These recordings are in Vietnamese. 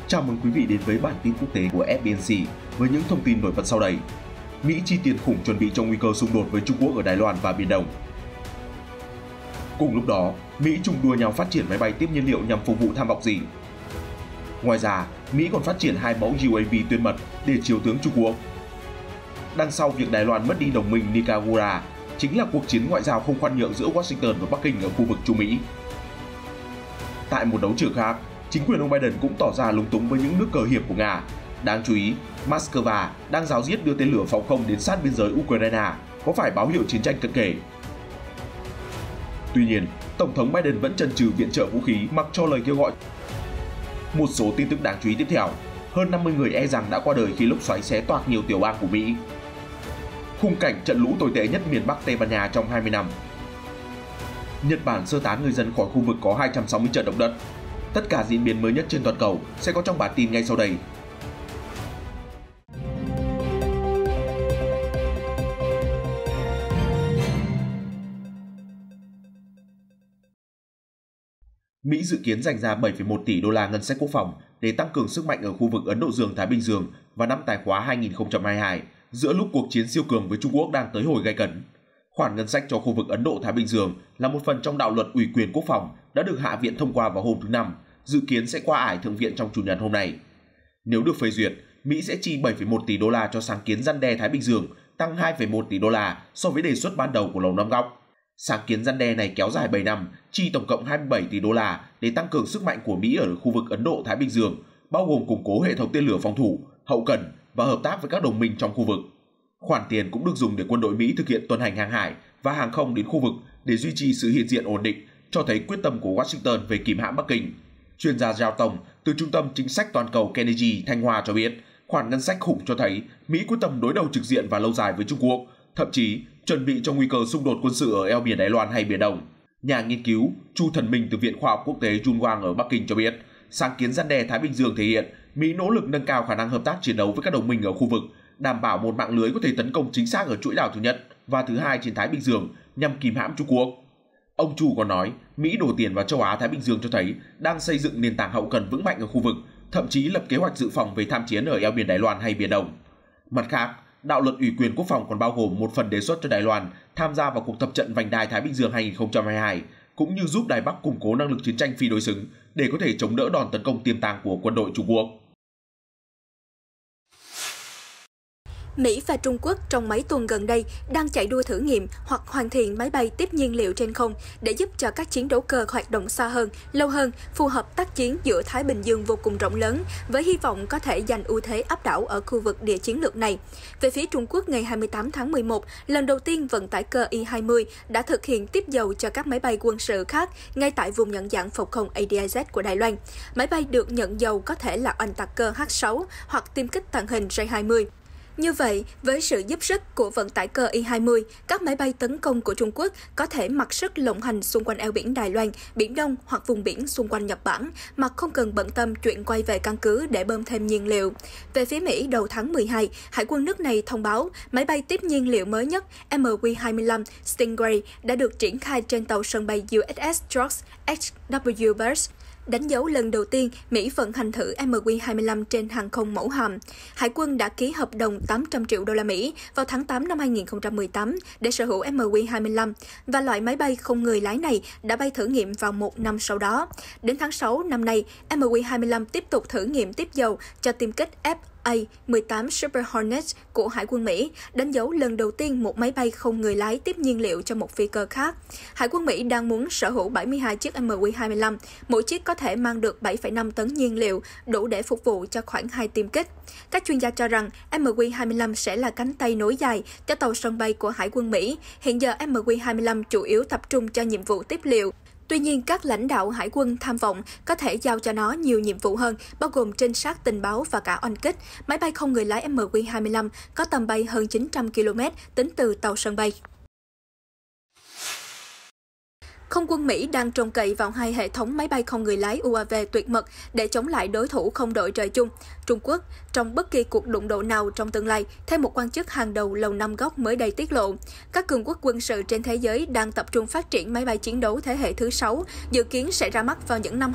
Chào mừng quý vị đến với bản tin quốc tế của FBNC với những thông tin nổi bật sau đây. Mỹ chi tiền khủng chuẩn bị cho nguy cơ xung đột với Trung Quốc ở Đài Loan và Biển Đông. Cùng lúc đó, Mỹ chung đua nhau phát triển máy bay tiếp nhiên liệu nhằm phục vụ tham vọng gì. Ngoài ra, Mỹ còn phát triển 2 mẫu UAV tuyệt mật để chiếu tướng Trung Quốc. Đằng sau việc Đài Loan mất đi đồng minh Nicaragua chính là cuộc chiến ngoại giao không khoan nhượng giữa Washington và Bắc Kinh ở khu vực Trung Mỹ. Tại một đấu trường khác, chính quyền ông Biden cũng tỏ ra lúng túng với những nước cờ hiệp của Nga. Đáng chú ý, Moscow đang ráo riết đưa tên lửa phòng không đến sát biên giới Ukraine, có phải báo hiệu chiến tranh cận kề. Tuy nhiên, Tổng thống Biden vẫn chần chừ viện trợ vũ khí mặc cho lời kêu gọi. Một số tin tức đáng chú ý tiếp theo, hơn 50 người e rằng đã qua đời khi lốc xoáy xé toạc nhiều tiểu bang của Mỹ. Khung cảnh trận lũ tồi tệ nhất miền Bắc Tây Ban Nha trong 20 năm. Nhật Bản sơ tán người dân khỏi khu vực có 260 trận động đất. Tất cả diễn biến mới nhất trên toàn cầu sẽ có trong bản tin ngay sau đây. Mỹ dự kiến dành ra 7,1 tỷ đô la ngân sách quốc phòng để tăng cường sức mạnh ở khu vực Ấn Độ Dương-Thái Bình Dương vào năm tài khóa 2022, giữa lúc cuộc chiến siêu cường với Trung Quốc đang tới hồi gay cấn. Khoản ngân sách cho khu vực Ấn Độ-Thái Bình Dương là một phần trong đạo luật ủy quyền quốc phòng đã được Hạ viện thông qua vào hôm thứ Năm, dự kiến sẽ qua ải Thượng viện trong Chủ nhật hôm nay. Nếu được phê duyệt, Mỹ sẽ chi 7,1 tỷ đô la cho sáng kiến răn đe Thái Bình Dương, tăng 2,1 tỷ đô la so với đề xuất ban đầu của Lầu Năm Góc. Sáng kiến răn đe này kéo dài 7 năm, chi tổng cộng 27 tỷ đô la để tăng cường sức mạnh của Mỹ ở khu vực Ấn Độ-Thái Bình Dương, bao gồm củng cố hệ thống tên lửa phòng thủ, hậu cần và hợp tác với các đồng minh trong khu vực. Khoản tiền cũng được dùng để quân đội Mỹ thực hiện tuần hành hàng hải và hàng không đến khu vực để duy trì sự hiện diện ổn định, cho thấy quyết tâm của Washington về kìm hãm Bắc Kinh. Chuyên gia giao thông từ Trung tâm Chính sách Toàn cầu Kennedy Thanh Hoa cho biết, khoản ngân sách khủng cho thấy Mỹ quyết tâm đối đầu trực diện và lâu dài với Trung Quốc, thậm chí chuẩn bị cho nguy cơ xung đột quân sự ở eo biển Đài Loan hay Biển Đông. Nhà nghiên cứu Chu Thần Minh từ Viện Khoa học Quốc tế Jun Wang ở Bắc Kinh cho biết, sáng kiến răn đe Thái Bình Dương thể hiện Mỹ nỗ lực nâng cao khả năng hợp tác chiến đấu với các đồng minh ở khu vực, đảm bảo một mạng lưới có thể tấn công chính xác ở chuỗi đảo thứ nhất và thứ hai trên Thái Bình Dương nhằm kìm hãm Trung Quốc. Ông Chu còn nói, Mỹ đổ tiền vào châu Á-Thái Bình Dương cho thấy đang xây dựng nền tảng hậu cần vững mạnh ở khu vực, thậm chí lập kế hoạch dự phòng về tham chiến ở eo biển Đài Loan hay Biển Đông. Mặt khác, đạo luật ủy quyền quốc phòng còn bao gồm một phần đề xuất cho Đài Loan tham gia vào cuộc tập trận vành đai Thái Bình Dương 2022, cũng như giúp Đài Bắc củng cố năng lực chiến tranh phi đối xứng để có thể chống đỡ đòn tấn công tiềm tàng của quân đội Trung Quốc. Mỹ và Trung Quốc trong mấy tuần gần đây đang chạy đua thử nghiệm hoặc hoàn thiện máy bay tiếp nhiên liệu trên không để giúp cho các chiến đấu cơ hoạt động xa hơn, lâu hơn, phù hợp tác chiến giữa Thái Bình Dương vô cùng rộng lớn, với hy vọng có thể giành ưu thế áp đảo ở khu vực địa chiến lược này. Về phía Trung Quốc, ngày 28 tháng 11, lần đầu tiên vận tải cơ Y-20 đã thực hiện tiếp dầu cho các máy bay quân sự khác ngay tại vùng nhận dạng phòng không ADIZ của Đài Loan. Máy bay được nhận dầu có thể là oanh tạc cơ H-6 hoặc tiêm kích tàng hình J-20. Như vậy, với sự giúp sức của vận tải cơ Y-20, các máy bay tấn công của Trung Quốc có thể mặc sức lộng hành xung quanh eo biển Đài Loan, Biển Đông hoặc vùng biển xung quanh Nhật Bản, mà không cần bận tâm chuyện quay về căn cứ để bơm thêm nhiên liệu. Về phía Mỹ, đầu tháng 12, Hải quân nước này thông báo máy bay tiếp nhiên liệu mới nhất MQ-25 Stingray đã được triển khai trên tàu sân bay USS George H.W. Bush, đánh dấu lần đầu tiên Mỹ vận hành thử MQ-25 trên hàng không mẫu hạm. Hải quân đã ký hợp đồng 800 triệu đô la Mỹ vào tháng 8 năm 2018 để sở hữu MQ-25 và loại máy bay không người lái này đã bay thử nghiệm vào một năm sau đó. Đến tháng 6 năm nay, MQ-25 tiếp tục thử nghiệm tiếp dầu cho tiêm kích F-A-18 Super Hornet của Hải quân Mỹ, đánh dấu lần đầu tiên một máy bay không người lái tiếp nhiên liệu cho một phi cơ khác. Hải quân Mỹ đang muốn sở hữu 72 chiếc MQ-25, mỗi chiếc có thể mang được 7,5 tấn nhiên liệu, đủ để phục vụ cho khoảng 2 tiêm kích. Các chuyên gia cho rằng MQ-25 sẽ là cánh tay nối dài cho tàu sân bay của Hải quân Mỹ. Hiện giờ MQ-25 chủ yếu tập trung cho nhiệm vụ tiếp liệu. Tuy nhiên, các lãnh đạo hải quân tham vọng có thể giao cho nó nhiều nhiệm vụ hơn, bao gồm trinh sát tình báo và cả oanh kích. Máy bay không người lái MQ-25 có tầm bay hơn 900 km tính từ tàu sân bay. Không quân Mỹ đang trông cậy vào hai hệ thống máy bay không người lái UAV tuyệt mật để chống lại đối thủ không đội trời chung, Trung Quốc, trong bất kỳ cuộc đụng độ nào trong tương lai, theo một quan chức hàng đầu Lầu Năm Góc mới đây tiết lộ. Các cường quốc quân sự trên thế giới đang tập trung phát triển máy bay chiến đấu thế hệ thứ 6, dự kiến sẽ ra mắt vào những năm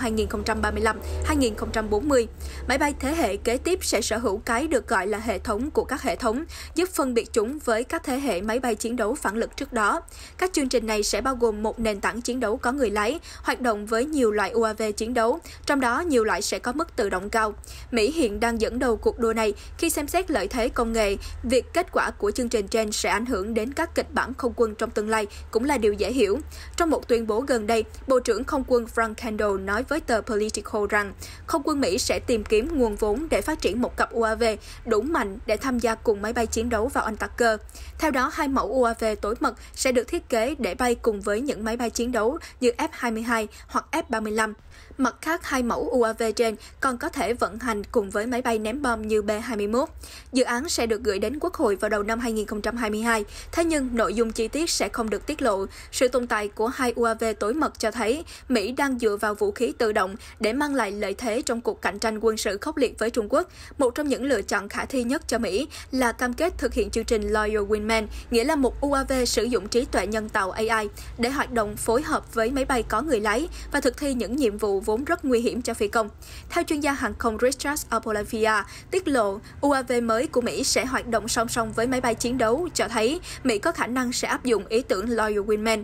2035-2040. Máy bay thế hệ kế tiếp sẽ sở hữu cái được gọi là hệ thống của các hệ thống, giúp phân biệt chúng với các thế hệ máy bay chiến đấu phản lực trước đó. Các chương trình này sẽ bao gồm một nền tảng chiến đấu có người lái, hoạt động với nhiều loại UAV chiến đấu, trong đó nhiều loại sẽ có mức tự động cao. Mỹ hiện đang dẫn đầu cuộc đua này khi xem xét lợi thế công nghệ. Việc kết quả của chương trình trên sẽ ảnh hưởng đến các kịch bản không quân trong tương lai cũng là điều dễ hiểu. Trong một tuyên bố gần đây, Bộ trưởng Không quân Frank Kendall nói với tờ Politico rằng Không quân Mỹ sẽ tìm kiếm nguồn vốn để phát triển một cặp UAV đủ mạnh để tham gia cùng máy bay chiến đấu vào Antarctica. Theo đó, 2 mẫu UAV tối mật sẽ được thiết kế để bay cùng với những máy bay chiến đấu như F-22 hoặc F-35. Mặt khác, 2 mẫu UAV trên còn có thể vận hành cùng với máy bay ném bom như B-21. Dự án sẽ được gửi đến Quốc hội vào đầu năm 2022, thế nhưng nội dung chi tiết sẽ không được tiết lộ. Sự tồn tại của 2 UAV tối mật cho thấy Mỹ đang dựa vào vũ khí tự động để mang lại lợi thế trong cuộc cạnh tranh quân sự khốc liệt với Trung Quốc. Một trong những lựa chọn khả thi nhất cho Mỹ là cam kết thực hiện chương trình Loyal Wingman, nghĩa là một UAV sử dụng trí tuệ nhân tạo AI để hoạt động phối hợp với máy bay có người lái và thực thi những nhiệm vụ vốn rất nguy hiểm cho phi công. Theo chuyên gia hàng không Richard Apolavia tiết lộ, UAV mới của Mỹ sẽ hoạt động song song với máy bay chiến đấu, cho thấy Mỹ có khả năng sẽ áp dụng ý tưởng Loyal Wingman.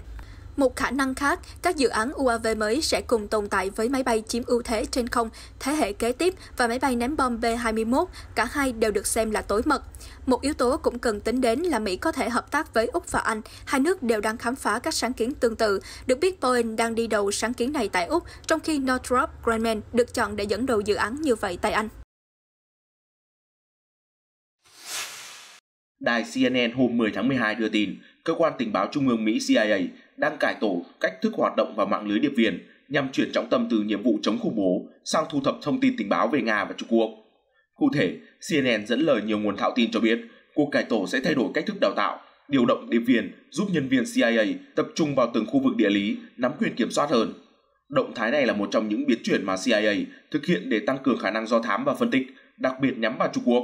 Một khả năng khác, các dự án UAV mới sẽ cùng tồn tại với máy bay chiếm ưu thế trên không thế hệ kế tiếp và máy bay ném bom B-21, cả hai đều được xem là tối mật. Một yếu tố cũng cần tính đến là Mỹ có thể hợp tác với Úc và Anh, hai nước đều đang khám phá các sáng kiến tương tự. Được biết, Boeing đang đi đầu sáng kiến này tại Úc, trong khi Northrop Grumman được chọn để dẫn đầu dự án như vậy tại Anh. Đài CNN hôm 10 tháng 12 đưa tin, cơ quan tình báo trung ương Mỹ CIA đang cải tổ cách thức hoạt động và mạng lưới điệp viên nhằm chuyển trọng tâm từ nhiệm vụ chống khủng bố sang thu thập thông tin tình báo về Nga và Trung Quốc. Cụ thể, CNN dẫn lời nhiều nguồn thạo tin cho biết, cuộc cải tổ sẽ thay đổi cách thức đào tạo, điều động điệp viên, giúp nhân viên CIA tập trung vào từng khu vực địa lý, nắm quyền kiểm soát hơn. Động thái này là một trong những biến chuyển mà CIA thực hiện để tăng cường khả năng do thám và phân tích, đặc biệt nhắm vào Trung Quốc.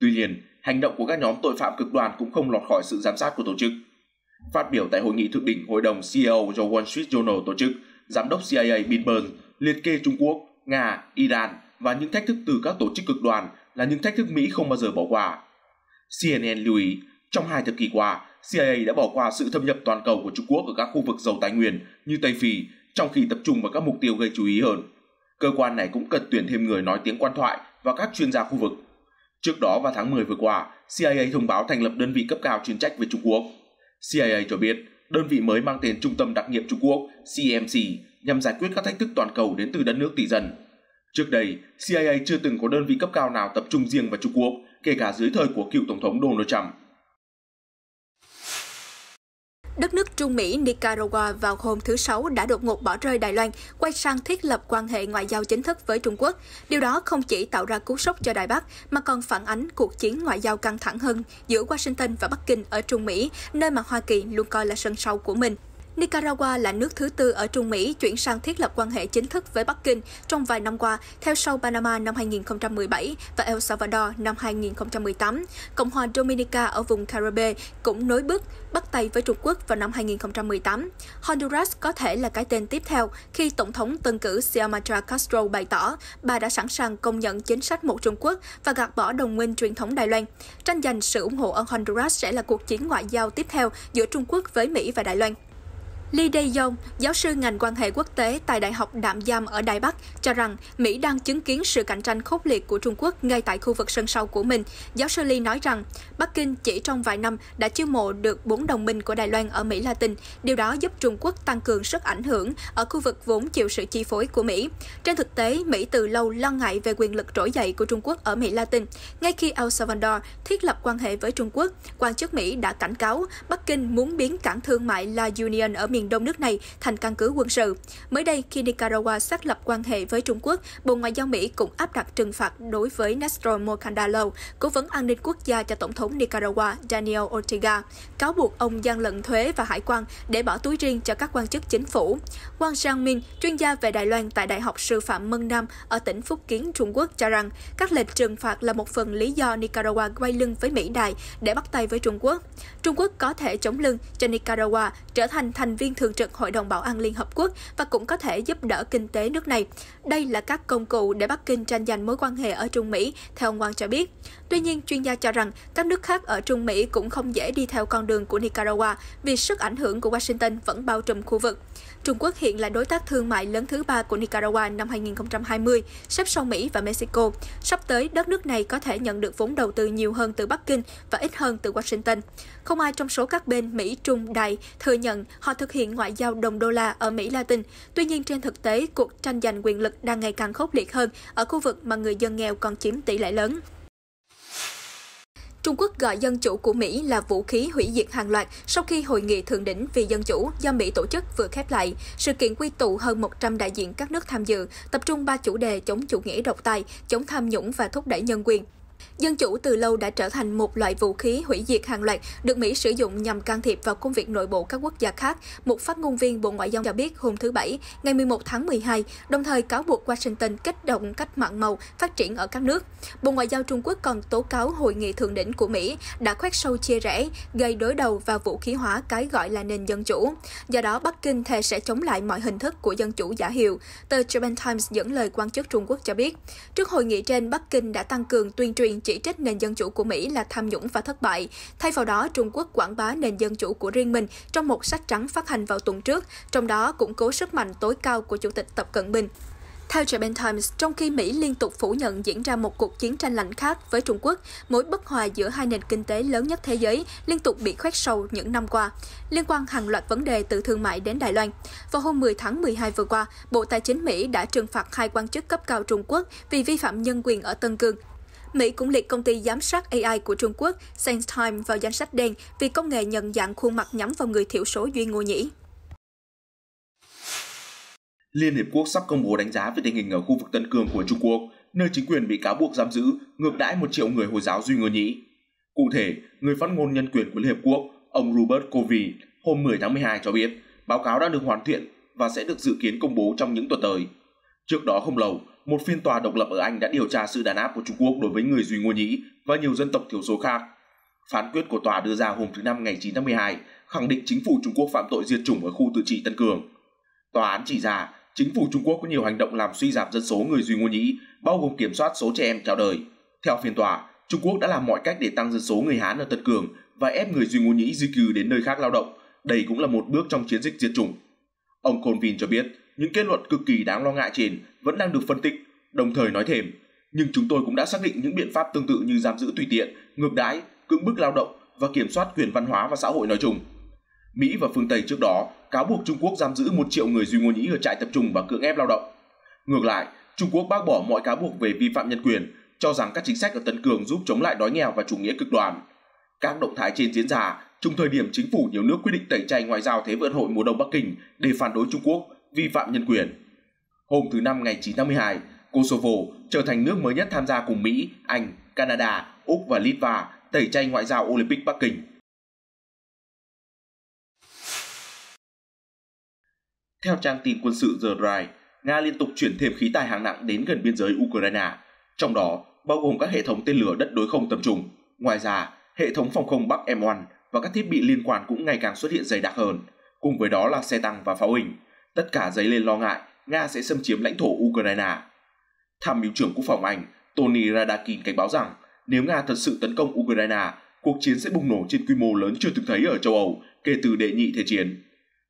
Tuy nhiên, hành động của các nhóm tội phạm cực đoan cũng không lọt khỏi sự giám sát của tổ chức. Phát biểu tại hội nghị thượng đỉnh Hội đồng CEO do Wall Street Journal tổ chức, Giám đốc CIA Bill Burns liệt kê Trung Quốc, Nga, Iran và những thách thức từ các tổ chức cực đoan là những thách thức Mỹ không bao giờ bỏ qua. CNN lưu ý, trong 2 thập kỷ qua, CIA đã bỏ qua sự thâm nhập toàn cầu của Trung Quốc ở các khu vực giàu tài nguyên như Tây Phi, trong khi tập trung vào các mục tiêu gây chú ý hơn. Cơ quan này cũng cần tuyển thêm người nói tiếng quan thoại và các chuyên gia khu vực. Trước đó vào tháng 10 vừa qua, CIA thông báo thành lập đơn vị cấp cao chuyên trách về Trung Quốc. CIA cho biết, đơn vị mới mang tên Trung tâm Đặc nhiệm Trung Quốc CMC nhằm giải quyết các thách thức toàn cầu đến từ đất nước tỷ dân. Trước đây, CIA chưa từng có đơn vị cấp cao nào tập trung riêng vào Trung Quốc, kể cả dưới thời của cựu Tổng thống Donald Trump. Đất nước Trung Mỹ Nicaragua vào hôm thứ Sáu đã đột ngột bỏ rơi Đài Loan, quay sang thiết lập quan hệ ngoại giao chính thức với Trung Quốc. Điều đó không chỉ tạo ra cú sốc cho Đài Bắc, mà còn phản ánh cuộc chiến ngoại giao căng thẳng hơn giữa Washington và Bắc Kinh ở Trung Mỹ, nơi mà Hoa Kỳ luôn coi là sân sau của mình. Nicaragua là nước thứ tư ở Trung Mỹ chuyển sang thiết lập quan hệ chính thức với Bắc Kinh trong vài năm qua, theo sau Panama năm 2017 và El Salvador năm 2018. Cộng hòa Dominica ở vùng Caribe cũng nối bước bắt tay với Trung Quốc vào năm 2018. Honduras có thể là cái tên tiếp theo khi Tổng thống tân cử Xiomara Castro bày tỏ bà đã sẵn sàng công nhận chính sách một Trung Quốc và gạt bỏ đồng minh truyền thống Đài Loan. Tranh giành sự ủng hộ ở Honduras sẽ là cuộc chiến ngoại giao tiếp theo giữa Trung Quốc với Mỹ và Đài Loan. Lee Dae-yong, giáo sư ngành quan hệ quốc tế tại Đại học Đạm Giam ở Đài Bắc, cho rằng Mỹ đang chứng kiến sự cạnh tranh khốc liệt của Trung Quốc ngay tại khu vực sân sau của mình. Giáo sư Lee nói rằng, Bắc Kinh chỉ trong vài năm đã chiêu mộ được 4 đồng minh của Đài Loan ở Mỹ Latin. Điều đó giúp Trung Quốc tăng cường sức ảnh hưởng ở khu vực vốn chịu sự chi phối của Mỹ. Trên thực tế, Mỹ từ lâu lo ngại về quyền lực trỗi dậy của Trung Quốc ở Mỹ Latin. Ngay khi El Salvador thiết lập quan hệ với Trung Quốc, quan chức Mỹ đã cảnh cáo Bắc Kinh muốn biến cảng thương mại La Union ở miền miền đông nước này thành căn cứ quân sự. Mới đây, khi Nicaragua xác lập quan hệ với Trung Quốc, Bộ Ngoại giao Mỹ cũng áp đặt trừng phạt đối với Néstor Morcandalo, cố vấn an ninh quốc gia cho Tổng thống Nicaragua Daniel Ortega, cáo buộc ông gian lận thuế và hải quan để bỏ túi riêng cho các quan chức chính phủ. Wang Xiangmin, chuyên gia về Đài Loan tại Đại học Sư phạm Mân Nam ở tỉnh Phúc Kiến, Trung Quốc cho rằng các lệnh trừng phạt là một phần lý do Nicaragua quay lưng với Mỹ Đài để bắt tay với Trung Quốc. Trung Quốc có thể chống lưng cho Nicaragua trở thành thành viên thường trực Hội đồng Bảo an Liên Hợp Quốc và cũng có thể giúp đỡ kinh tế nước này. Đây là các công cụ để Bắc Kinh tranh giành mối quan hệ ở Trung Mỹ, theo ông Wang cho biết. Tuy nhiên, chuyên gia cho rằng các nước khác ở Trung Mỹ cũng không dễ đi theo con đường của Nicaragua vì sức ảnh hưởng của Washington vẫn bao trùm khu vực. Trung Quốc hiện là đối tác thương mại lớn thứ 3 của Nicaragua năm 2020, xếp sau Mỹ và Mexico. Sắp tới, đất nước này có thể nhận được vốn đầu tư nhiều hơn từ Bắc Kinh và ít hơn từ Washington. Không ai trong số các bên Mỹ, Trung, Đài thừa nhận họ thực hiện ngoại giao đồng đô la ở Mỹ Latin. Tuy nhiên, trên thực tế, cuộc tranh giành quyền lực đang ngày càng khốc liệt hơn ở khu vực mà người dân nghèo còn chiếm tỷ lệ lớn. Trung Quốc gọi dân chủ của Mỹ là vũ khí hủy diệt hàng loạt sau khi Hội nghị Thượng đỉnh vì Dân chủ do Mỹ tổ chức vừa khép lại. Sự kiện quy tụ hơn 100 đại diện các nước tham dự, tập trung 3 chủ đề chống chủ nghĩa độc tài, chống tham nhũng và thúc đẩy nhân quyền. Dân chủ từ lâu đã trở thành một loại vũ khí hủy diệt hàng loạt được Mỹ sử dụng nhằm can thiệp vào công việc nội bộ các quốc gia khác, một phát ngôn viên Bộ Ngoại giao cho biết hôm thứ Bảy, ngày 11 tháng 12, đồng thời cáo buộc Washington kích động cách mạng màu phát triển ở các nước. Bộ Ngoại giao Trung Quốc còn tố cáo Hội nghị Thượng đỉnh của Mỹ đã khoét sâu chia rẽ, gây đối đầu và vũ khí hóa cái gọi là nền dân chủ. Do đó, Bắc Kinh thề sẽ chống lại mọi hình thức của dân chủ giả hiệu. Tờ Japan Times dẫn lời quan chức Trung Quốc cho biết, trước hội nghị trên, Bắc Kinh đã tăng cường tuyên truyền chỉ trích nền dân chủ của Mỹ là tham nhũng và thất bại. Thay vào đó, Trung Quốc quảng bá nền dân chủ của riêng mình trong một sách trắng phát hành vào tuần trước, trong đó củng cố sức mạnh tối cao của Chủ tịch Tập Cận Bình. Theo Japan Times, trong khi Mỹ liên tục phủ nhận diễn ra một cuộc chiến tranh lạnh khác với Trung Quốc, mối bất hòa giữa hai nền kinh tế lớn nhất thế giới liên tục bị khoét sâu những năm qua, liên quan hàng loạt vấn đề từ thương mại đến Đài Loan. Vào hôm 10 tháng 12 vừa qua, Bộ Tài chính Mỹ đã trừng phạt 2 quan chức cấp cao Trung Quốc vì vi phạm nhân quyền ở Tân Cương. Mỹ cũng liệt công ty giám sát AI của Trung Quốc, SenseTime vào danh sách đen vì công nghệ nhận dạng khuôn mặt nhắm vào người thiểu số Duy Ngô Nhĩ. Liên Hiệp Quốc sắp công bố đánh giá về tình hình ở khu vực Tân Cương của Trung Quốc, nơi chính quyền bị cáo buộc giam giữ, ngược đãi 1 triệu người Hồi giáo Duy Ngô Nhĩ. Cụ thể, người phát ngôn nhân quyền của Liên Hiệp Quốc, ông Robert Covey, hôm 10 tháng 12 cho biết, báo cáo đã được hoàn thiện và sẽ được dự kiến công bố trong những tuần tới. Trước đó không lâu, một phiên tòa độc lập ở Anh đã điều tra sự đàn áp của Trung Quốc đối với người Duy Ngô Nhĩ và nhiều dân tộc thiểu số khác. Phán quyết của tòa đưa ra hôm thứ Năm ngày 9 tháng 12 khẳng định chính phủ Trung Quốc phạm tội diệt chủng ở khu tự trị Tân Cương. Tòa án chỉ ra chính phủ Trung Quốc có nhiều hành động làm suy giảm dân số người Duy Ngô Nhĩ, bao gồm kiểm soát số trẻ em chào đời. Theo phiên tòa, Trung Quốc đã làm mọi cách để tăng dân số người Hán ở Tân Cương và ép người Duy Ngô Nhĩ di cư đến nơi khác lao động. Đây cũng là một bước trong chiến dịch diệt chủng. Ông Colvin cho biết, những kết luận cực kỳ đáng lo ngại trên vẫn đang được phân tích, đồng thời nói thêm, nhưng chúng tôi cũng đã xác định những biện pháp tương tự như giam giữ tùy tiện, ngược đãi, cưỡng bức lao động và kiểm soát quyền văn hóa và xã hội nói chung. Mỹ và phương Tây trước đó cáo buộc Trung Quốc giam giữ 1 triệu người Duy Ngô Nhĩ ở trại tập trung và cưỡng ép lao động. Ngược lại, Trung Quốc bác bỏ mọi cáo buộc về vi phạm nhân quyền, cho rằng các chính sách ở Tân Cương giúp chống lại đói nghèo và chủ nghĩa cực đoan. Các động thái trên diễn ra trong thời điểm chính phủ nhiều nước quyết định tẩy chay ngoại giao Thế vận hội mùa đông Bắc Kinh để phản đối Trung Quốc vi phạm nhân quyền. Hôm thứ Năm ngày 9 tháng 12, Kosovo trở thành nước mới nhất tham gia cùng Mỹ, Anh, Canada, Úc và Litva tẩy chay ngoại giao Olympic Bắc Kinh. Theo trang tin quân sự The Drive, Nga liên tục chuyển thêm khí tài hạng nặng đến gần biên giới Ukraine, trong đó bao gồm các hệ thống tên lửa đất đối không tầm trung. Ngoài ra, hệ thống phòng không Bắc M1 và các thiết bị liên quan cũng ngày càng xuất hiện dày đặc hơn, cùng với đó là xe tăng và pháo hình. Tất cả dấy lên lo ngại Nga sẽ xâm chiếm lãnh thổ Ukraine. Tham mưu trưởng Quốc phòng Anh Tony Radakin cảnh báo rằng nếu Nga thật sự tấn công Ukraine, cuộc chiến sẽ bùng nổ trên quy mô lớn chưa từng thấy ở châu Âu kể từ đệ nhị thế chiến.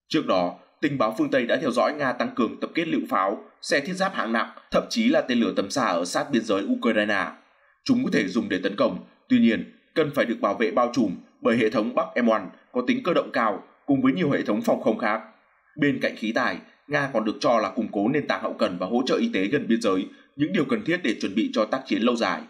Trước đó, tình báo phương Tây đã theo dõi Nga tăng cường tập kết lựu pháo, xe thiết giáp hạng nặng, thậm chí là tên lửa tầm xa ở sát biên giới Ukraine. Chúng có thể dùng để tấn công, tuy nhiên cần phải được bảo vệ bao trùm bởi hệ thống Bắc M1 có tính cơ động cao cùng với nhiều hệ thống phòng không khác. Bên cạnh khí tài, Nga còn được cho là củng cố nền tảng hậu cần và hỗ trợ y tế gần biên giới, những điều cần thiết để chuẩn bị cho tác chiến lâu dài.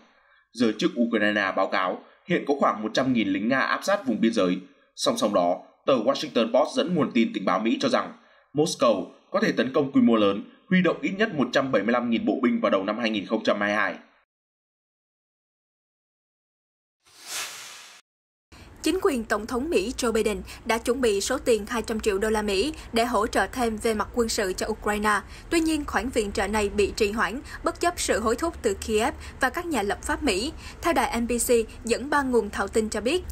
Giới chức Ukraine báo cáo hiện có khoảng 100.000 lính Nga áp sát vùng biên giới. Song song đó, tờ Washington Post dẫn nguồn tin tình báo Mỹ cho rằng Moscow có thể tấn công quy mô lớn, huy động ít nhất 175.000 bộ binh vào đầu năm 2022. Chính quyền Tổng thống Mỹ Joe Biden đã chuẩn bị số tiền 200 triệu đô la Mỹ để hỗ trợ thêm về mặt quân sự cho Ukraine. Tuy nhiên, khoản viện trợ này bị trì hoãn bất chấp sự hối thúc từ Kiev và các nhà lập pháp Mỹ. Theo đài NBC dẫn 3 nguồn thạo tin cho biết,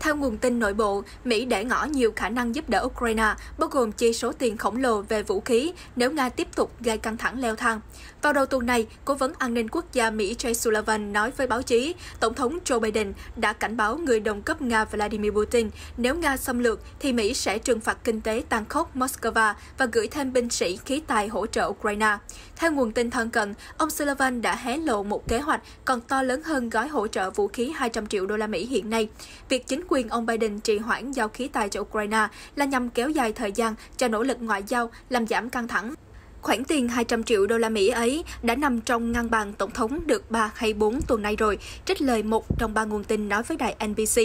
theo nguồn tin nội bộ, Mỹ để ngỏ nhiều khả năng giúp đỡ Ukraine, bao gồm chi số tiền khổng lồ về vũ khí nếu Nga tiếp tục gây căng thẳng leo thang. Vào đầu tuần này, Cố vấn An ninh Quốc gia Mỹ Jake Sullivan nói với báo chí, Tổng thống Joe Biden đã cảnh báo người đồng cấp Nga Vladimir Putin nếu Nga xâm lược thì Mỹ sẽ trừng phạt kinh tế tàn khốc Moscow và gửi thêm binh sĩ khí tài hỗ trợ Ukraine. Theo nguồn tin thân cận, ông Sullivan đã hé lộ một kế hoạch còn to lớn hơn gói hỗ trợ vũ khí 200 triệu đô la Mỹ hiện nay. Việc chính quyền ông Biden trì hoãn giao khí tài cho Ukraine là nhằm kéo dài thời gian cho nỗ lực ngoại giao làm giảm căng thẳng. Khoản tiền 200 triệu đô la Mỹ ấy đã nằm trong ngân bàn Tổng thống được 3 hay 4 tuần nay rồi, trích lời một trong 3 nguồn tin nói với đài NBC.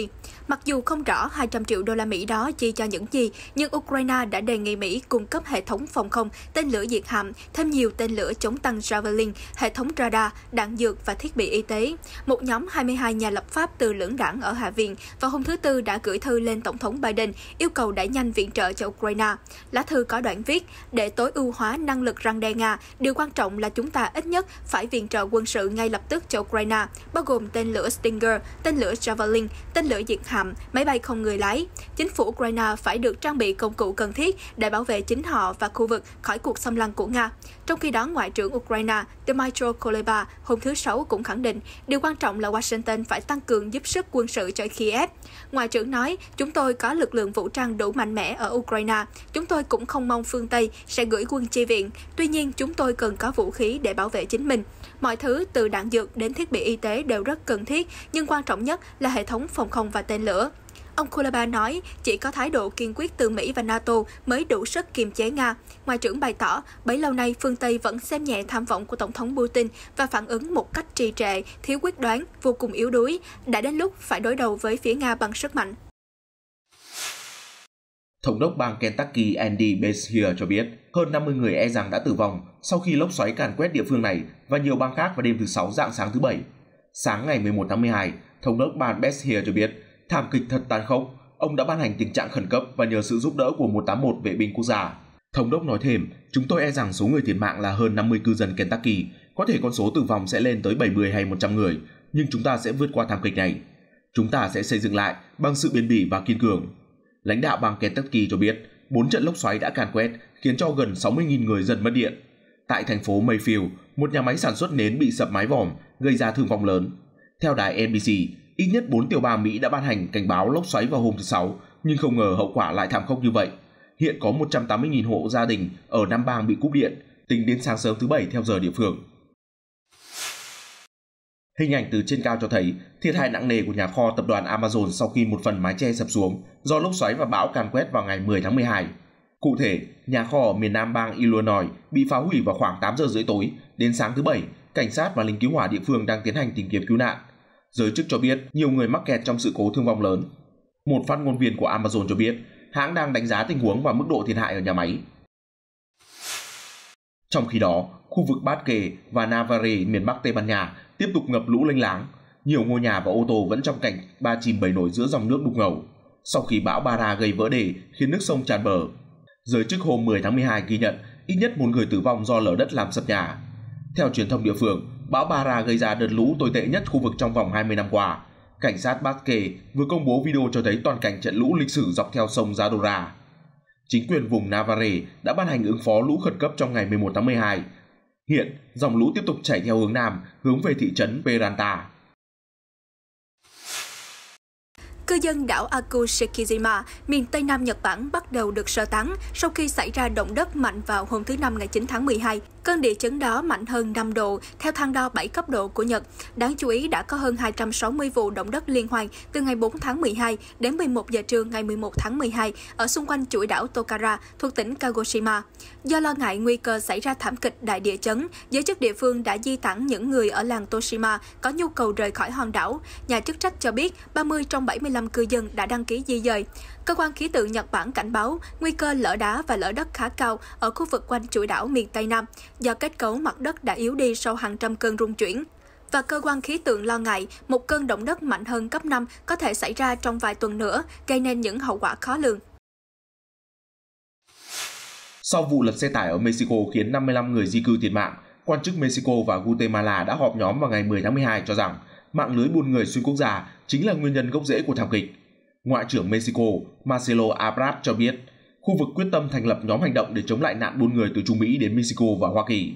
Mặc dù không rõ 200 triệu đô la Mỹ đó chi cho những gì, nhưng Ukraine đã đề nghị Mỹ cung cấp hệ thống phòng không, tên lửa diệt hạm, thêm nhiều tên lửa chống tăng Javelin, hệ thống radar, đạn dược và thiết bị y tế. Một nhóm 22 nhà lập pháp từ lưỡng đảng ở Hạ viện vào hôm thứ Tư đã gửi thư lên Tổng thống Biden yêu cầu đẩy nhanh viện trợ cho Ukraine. Lá thư có đoạn viết, để tối ưu hóa năng lực răn đe Nga, điều quan trọng là chúng ta ít nhất phải viện trợ quân sự ngay lập tức cho Ukraine, bao gồm tên lửa Stinger, tên lửa Javelin, tên lửa diệt hạm, máy bay không người lái. Chính phủ Ukraine phải được trang bị công cụ cần thiết để bảo vệ chính họ và khu vực khỏi cuộc xâm lăng của Nga. Trong khi đó, Ngoại trưởng Ukraine Dmytro Kuleba hôm thứ Sáu cũng khẳng định điều quan trọng là Washington phải tăng cường giúp sức quân sự cho Kiev. Ngoại trưởng nói, chúng tôi có lực lượng vũ trang đủ mạnh mẽ ở Ukraine. Chúng tôi cũng không mong phương Tây sẽ gửi quân chi viện. Tuy nhiên, chúng tôi cần có vũ khí để bảo vệ chính mình. Mọi thứ từ đạn dược đến thiết bị y tế đều rất cần thiết, nhưng quan trọng nhất là hệ thống phòng không và tên lửa. Ông Kuleba nói, chỉ có thái độ kiên quyết từ Mỹ và NATO mới đủ sức kiềm chế Nga. Ngoại trưởng bày tỏ, bấy lâu nay phương Tây vẫn xem nhẹ tham vọng của Tổng thống Putin và phản ứng một cách trì trệ, thiếu quyết đoán, vô cùng yếu đuối. Đã đến lúc phải đối đầu với phía Nga bằng sức mạnh. Thống đốc bang Kentucky Andy Beshear cho biết hơn 50 người e rằng đã tử vong sau khi lốc xoáy càn quét địa phương này và nhiều bang khác vào đêm thứ Sáu rạng sáng thứ Bảy. Sáng ngày 11 tháng 12, Thống đốc bang Beshear cho biết thảm kịch thật tàn khốc, ông đã ban hành tình trạng khẩn cấp và nhờ sự giúp đỡ của 181 vệ binh quốc gia. Thống đốc nói thêm, chúng tôi e rằng số người thiệt mạng là hơn 50 cư dân Kentucky, có thể con số tử vong sẽ lên tới 70 hay 100 người, nhưng chúng ta sẽ vượt qua thảm kịch này. Chúng ta sẽ xây dựng lại bằng sự bền bỉ và kiên cường. Lãnh đạo bang Kentucky cho biết 4 trận lốc xoáy đã càn quét khiến cho gần 60.000 người dân mất điện. Tại thành phố Mayfield, một nhà máy sản xuất nến bị sập mái vòm, gây ra thương vong lớn. Theo đài NBC, ít nhất 4 tiểu bang Mỹ đã ban hành cảnh báo lốc xoáy vào hôm thứ Sáu, nhưng không ngờ hậu quả lại thảm khốc như vậy. Hiện có 180.000 hộ gia đình ở 5 bang bị cúp điện, tính đến sáng sớm thứ Bảy theo giờ địa phương. Hình ảnh từ trên cao cho thấy thiệt hại nặng nề của nhà kho tập đoàn Amazon sau khi một phần mái che sập xuống do lốc xoáy và bão càn quét vào ngày 10 tháng 12. Cụ thể, nhà kho ở miền nam bang Illinois bị phá hủy vào khoảng 8 giờ rưỡi tối. Đến sáng thứ Bảy, cảnh sát và lính cứu hỏa địa phương đang tiến hành tìm kiếm cứu nạn. Giới chức cho biết nhiều người mắc kẹt trong sự cố thương vong lớn. Một phát ngôn viên của Amazon cho biết hãng đang đánh giá tình huống và mức độ thiệt hại ở nhà máy. Trong khi đó, khu vực Basque và Navarre miền Bắc Tây Ban Nha tiếp tục ngập lũ lênh láng. Nhiều ngôi nhà và ô tô vẫn trong cảnh ba chìm bảy nổi giữa dòng nước đục ngầu sau khi bão Bara gây vỡ đê khiến nước sông tràn bờ. Giới chức hôm 10 tháng 12 ghi nhận ít nhất một người tử vong do lở đất làm sập nhà. Theo truyền thông địa phương, bão Bara gây ra đợt lũ tồi tệ nhất khu vực trong vòng 20 năm qua. Cảnh sát Basque vừa công bố video cho thấy toàn cảnh trận lũ lịch sử dọc theo sông Zadorra. Chính quyền vùng Navarre đã ban hành ứng phó lũ khẩn cấp trong ngày 11 tháng 12. Hiện, dòng lũ tiếp tục chảy theo hướng nam, hướng về thị trấn Peralta. Cư dân đảo Akuseshima, miền Tây Nam Nhật Bản bắt đầu được sơ tán sau khi xảy ra động đất mạnh vào hôm thứ Năm ngày 9 tháng 12. Cơn địa chấn đó mạnh hơn 5 độ theo thang đo 7 cấp độ của Nhật. Đáng chú ý đã có hơn 260 vụ động đất liên hoàn từ ngày 4 tháng 12 đến 11 giờ trưa ngày 11 tháng 12 ở xung quanh chuỗi đảo Tokara thuộc tỉnh Kagoshima. Do lo ngại nguy cơ xảy ra thảm kịch đại địa chấn, giới chức địa phương đã di tản những người ở làng Toshima có nhu cầu rời khỏi hòn đảo. Nhà chức trách cho biết 30 trong 75 155 cư dân đã đăng ký di dời. Cơ quan khí tượng Nhật Bản cảnh báo nguy cơ lở đá và lở đất khá cao ở khu vực quanh chuỗi đảo miền Tây Nam do kết cấu mặt đất đã yếu đi sau hàng trăm cơn rung chuyển. Và cơ quan khí tượng lo ngại một cơn động đất mạnh hơn cấp 5 có thể xảy ra trong vài tuần nữa, gây nên những hậu quả khó lường. Sau vụ lật xe tải ở Mexico khiến 55 người di cư thiệt mạng, quan chức Mexico và Guatemala đã họp nhóm vào ngày 10 tháng 12 cho rằng mạng lưới buôn người xuyên quốc gia chính là nguyên nhân gốc rễ của thảm kịch. Ngoại trưởng Mexico Marcelo Ebrard cho biết, khu vực quyết tâm thành lập nhóm hành động để chống lại nạn buôn người từ Trung Mỹ đến Mexico và Hoa Kỳ.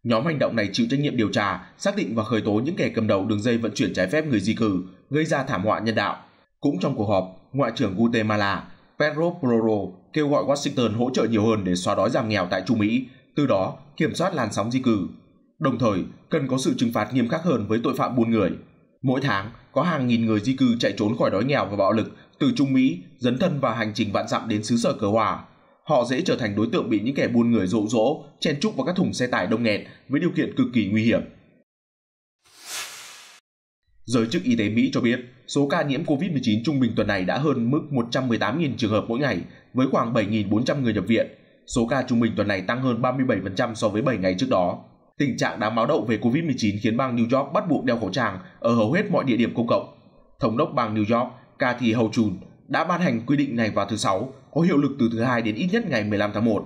Nhóm hành động này chịu trách nhiệm điều tra, xác định và khởi tố những kẻ cầm đầu đường dây vận chuyển trái phép người di cư, gây ra thảm họa nhân đạo. Cũng trong cuộc họp, Ngoại trưởng Guatemala Pedro Porro kêu gọi Washington hỗ trợ nhiều hơn để xóa đói giảm nghèo tại Trung Mỹ, từ đó kiểm soát làn sóng di cư. Đồng thời, cần có sự trừng phạt nghiêm khắc hơn với tội phạm buôn người. Mỗi tháng, có hàng nghìn người di cư chạy trốn khỏi đói nghèo và bạo lực từ Trung Mỹ, dấn thân vào hành trình vạn dặm đến xứ sở cờ hòa. Họ dễ trở thành đối tượng bị những kẻ buôn người dụ dỗ, chen chúc vào các thùng xe tải đông nghẹt với điều kiện cực kỳ nguy hiểm. Giới chức y tế Mỹ cho biết, số ca nhiễm COVID-19 trung bình tuần này đã hơn mức 118.000 trường hợp mỗi ngày, với khoảng 7.400 người nhập viện. Số ca trung bình tuần này tăng hơn 37% so với 7 ngày trước đó. Tình trạng đáng báo động về COVID-19 khiến bang New York bắt buộc đeo khẩu trang ở hầu hết mọi địa điểm công cộng. Thống đốc bang New York, Kathy Hochul, đã ban hành quy định này vào thứ Sáu, có hiệu lực từ thứ Hai đến ít nhất ngày 15 tháng 1.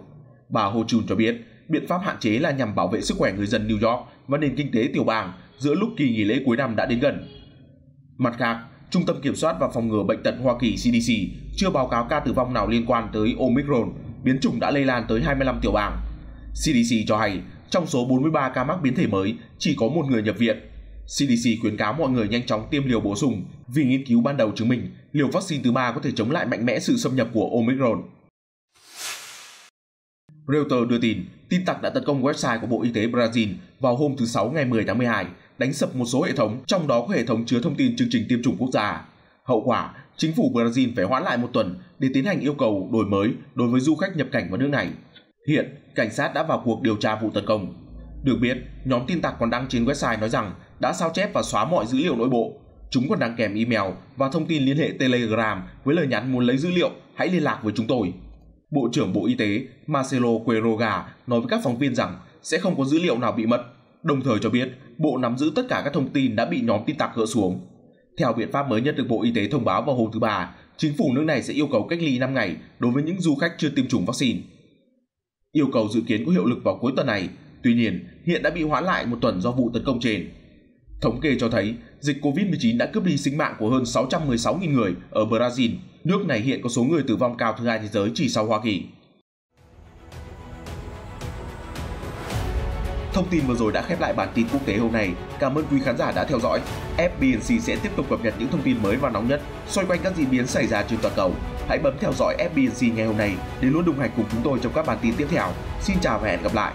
Bà Hochul cho biết, biện pháp hạn chế là nhằm bảo vệ sức khỏe người dân New York và nền kinh tế tiểu bang giữa lúc kỳ nghỉ lễ cuối năm đã đến gần. Mặt khác, Trung tâm Kiểm soát và Phòng ngừa Bệnh tật Hoa Kỳ CDC chưa báo cáo ca tử vong nào liên quan tới Omicron, biến chủng đã lây lan tới 25 tiểu bang. CDC cho hay, trong số 43 ca mắc biến thể mới, chỉ có một người nhập viện. CDC khuyến cáo mọi người nhanh chóng tiêm liều bổ sung vì nghiên cứu ban đầu chứng minh liều vaccine thứ 3 có thể chống lại mạnh mẽ sự xâm nhập của Omicron. Reuters đưa tin tặc đã tấn công website của Bộ Y tế Brazil vào hôm thứ Sáu ngày 10 tháng 12, đánh sập một số hệ thống, trong đó có hệ thống chứa thông tin chương trình tiêm chủng quốc gia. Hậu quả, chính phủ Brazil phải hoãn lại một tuần để tiến hành yêu cầu đổi mới đối với du khách nhập cảnh vào nước này. Hiện, cảnh sát đã vào cuộc điều tra vụ tấn công. Được biết, nhóm tin tặc còn đăng trên website nói rằng đã sao chép và xóa mọi dữ liệu nội bộ. Chúng còn đăng kèm email và thông tin liên hệ Telegram với lời nhắn muốn lấy dữ liệu, hãy liên lạc với chúng tôi. Bộ trưởng Bộ Y tế Marcelo Queiroga nói với các phóng viên rằng sẽ không có dữ liệu nào bị mất, đồng thời cho biết Bộ nắm giữ tất cả các thông tin đã bị nhóm tin tặc gỡ xuống. Theo biện pháp mới nhất được Bộ Y tế thông báo vào hôm thứ Ba, chính phủ nước này sẽ yêu cầu cách ly 5 ngày đối với những du khách chưa tiêm chủng vaccine. Yêu cầu dự kiến có hiệu lực vào cuối tuần này, tuy nhiên hiện đã bị hoãn lại một tuần do vụ tấn công trên. Thống kê cho thấy dịch COVID-19 đã cướp đi sinh mạng của hơn 616.000 người ở Brazil. Nước này hiện có số người tử vong cao thứ hai thế giới chỉ sau Hoa Kỳ. Thông tin vừa rồi đã khép lại bản tin quốc tế hôm nay. Cảm ơn quý khán giả đã theo dõi. FBNC sẽ tiếp tục cập nhật những thông tin mới và nóng nhất xoay quanh các diễn biến xảy ra trên toàn cầu. Hãy bấm theo dõi FBNC ngày hôm nay để luôn đồng hành cùng chúng tôi trong các bản tin tiếp theo. Xin chào và hẹn gặp lại.